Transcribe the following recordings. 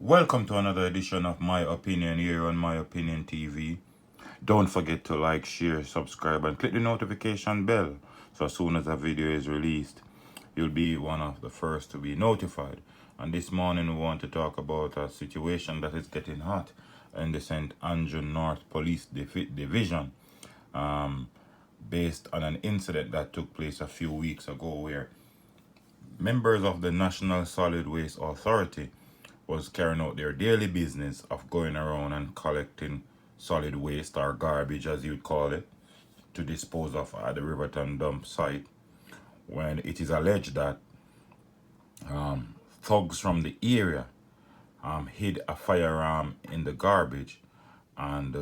Welcome to another edition of My Opinion here on My Opinion TV. Don't forget to like, share, subscribe, and click the notification bell so as soon as a video is released, you'll be one of the first to be notified. And this morning, we want to talk about a situation that is getting hot in the St. Andrew North Police Division, based on an incident that took place a few weeks ago where members of the National Solid Waste Authority was carrying out their daily business of going around and collecting solid waste or garbage as you'd call it to dispose of at the Riverton dump site when it is alleged that thugs from the area hid a firearm in the garbage, and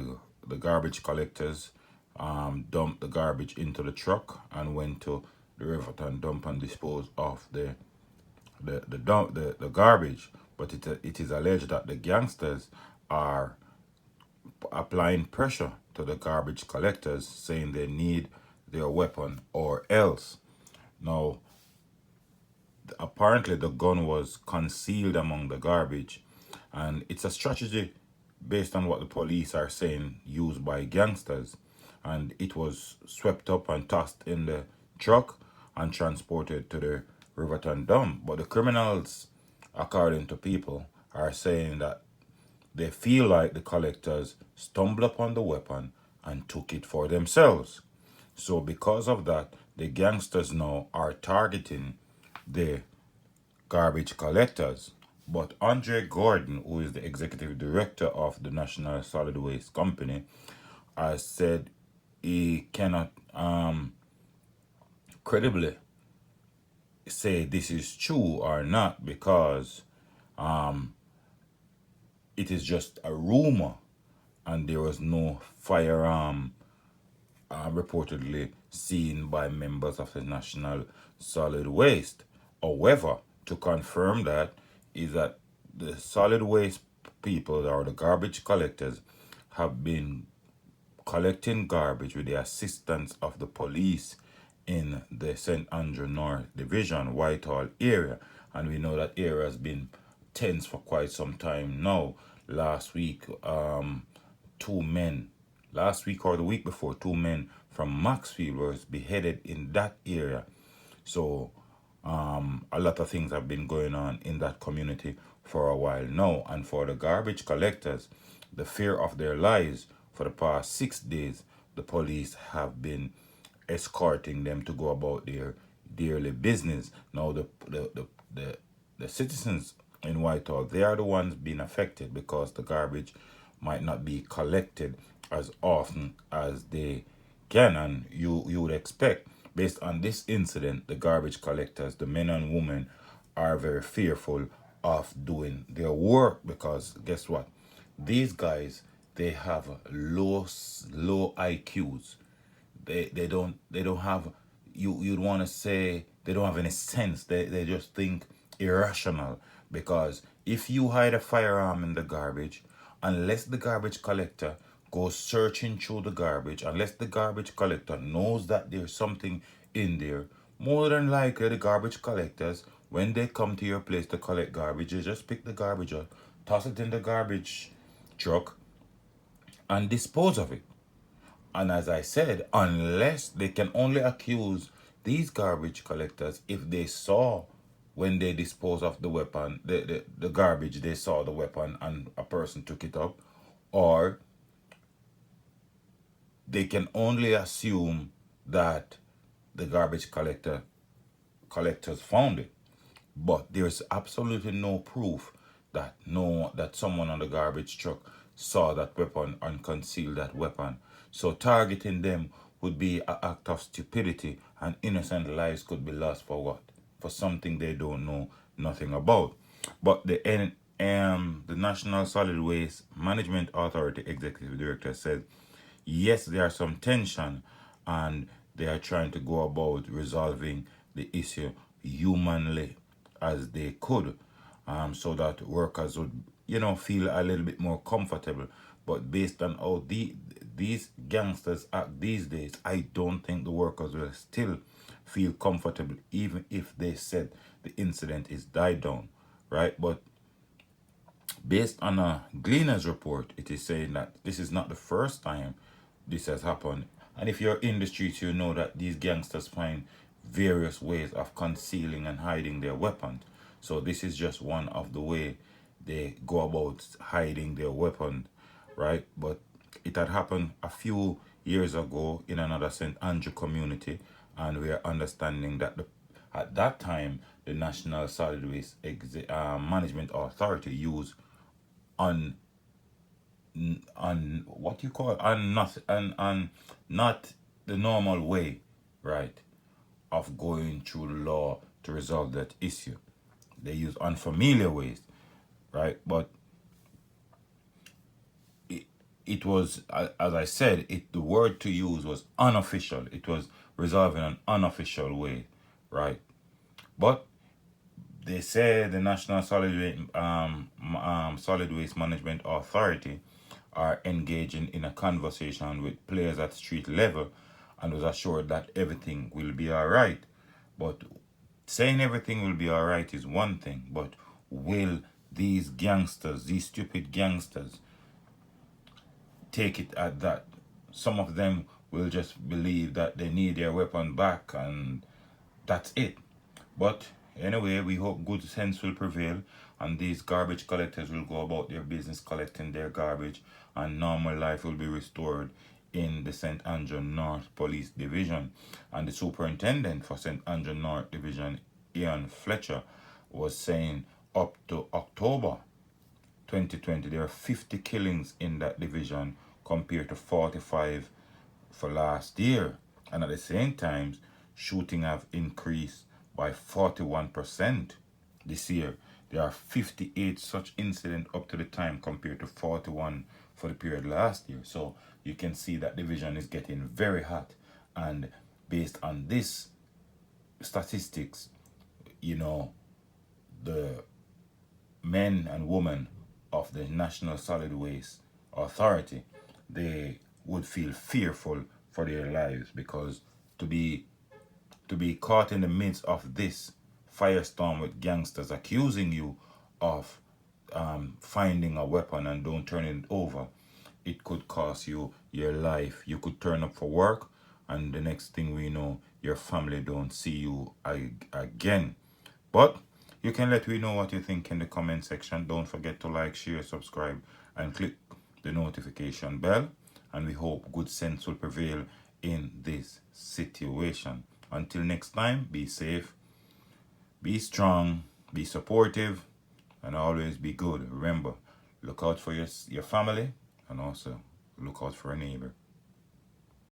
the garbage collectors dumped the garbage into the truck and went to the Riverton dump and disposed of the garbage. But it is alleged that the gangsters are applying pressure to the garbage collectors, saying they need their weapon or else. Now, apparently the gun was concealed among the garbage, and it's a strategy based on what the police are saying used by gangsters, and it was swept up and tossed in the truck and transported to the Riverton dump. But the criminals, according to people, are saying that they feel like the collectors stumbled upon the weapon and took it for themselves. So because of that, the gangsters now are targeting the garbage collectors. But Andre Gordon, who is the executive director of the National Solid Waste Company, has said he cannot credibly say this is true or not because it is just a rumor and there was no firearm reportedly seen by members of the National Solid Waste. However, to confirm that is that the solid waste people or the garbage collectors have been collecting garbage with the assistance of the police in the St. Andrew North Division, Whitehall area. And we know that area has been tense for quite some time now. Last week, last week or the week before, two men from Maxfield was beheaded in that area. So a lot of things have been going on in that community for a while now. And for the garbage collectors, the fear of their lives for the past 6 days, the police have been escorting them to go about their daily business. Now the citizens in Whitehall, they are the ones being affected because the garbage might not be collected as often as they can, and you would expect based on this incident the garbage collectors, the men and women, are very fearful of doing their work because guess what, these guys, they have low IQs. They don't have, you'd want to say they don't have any sense. They just think irrational because if you hide a firearm in the garbage, unless the garbage collector goes searching through the garbage, unless the garbage collector knows that there's something in there, more than likely the garbage collectors, when they come to your place to collect garbage, they just pick the garbage up, toss it in the garbage truck, and dispose of it. And as I said, unless they can only accuse these garbage collectors if they saw when they dispose of the weapon, the garbage, they saw the weapon and a person took it up, or they can only assume that the garbage collectors found it. But there's absolutely no proof that someone on the garbage truck saw that weapon and concealed that weapon. So targeting them would be an act of stupidity, and innocent lives could be lost for what? For something they don't know nothing about. But the National Solid Waste Management Authority Executive Director said, yes, there are some tension, and they are trying to go about resolving the issue humanly as they could, so that workers would, feel a little bit more comfortable. But based on how these gangsters act these days, I don't think the workers will still feel comfortable, even if they said the incident is died down, right? But Based on a Gleaner's report, it is saying that this is not the first time this has happened. And if you're in the streets, you know that these gangsters find various ways of concealing and hiding their weapons. So this is just one of the way they go about hiding their weapon, right? But it had happened a few years ago in another St. Andrew community, and we are understanding that at that time the National Solid Waste Management Authority used on what you call on not the normal way, right, of going through the law to resolve that issue. They use unfamiliar ways, right? But it was, as I said, the word to use was unofficial. It was resolved in an unofficial way, right? But they say the National Solid Waste Management Authority are engaging in a conversation with players at street level and was assured that everything will be all right. But saying everything will be all right is one thing, but will these gangsters, these stupid gangsters, take it at that? Some of them will just believe that they need their weapon back and that's it. But anyway, we hope good sense will prevail and these garbage collectors will go about their business collecting their garbage and normal life will be restored in the St. Andrew North Police Division. And the superintendent for St. Andrew North Division, Ian Fletcher, was saying up to October 2020 there are 50 killings in that division compared to 45 for last year, and at the same time shooting have increased by 41% this year. There are 58 such incidents up to the time compared to 41 for the period last year. So you can see that division is getting very hot, and based on this statistics, you know, the men and women of the National Solid Waste Authority, they would feel fearful for their lives because to be caught in the midst of this firestorm with gangsters accusing you of finding a weapon and don't turn it over, it could cost you your life. You could turn up for work and the next thing we know, your family don't see you again. But you can let me know what you think in the comment section. Don't forget to like, share, subscribe, and click the notification bell. And we hope good sense will prevail in this situation. Until next time, be safe, be strong, be supportive, and always be good. Remember, look out for your family and also look out for a neighbor.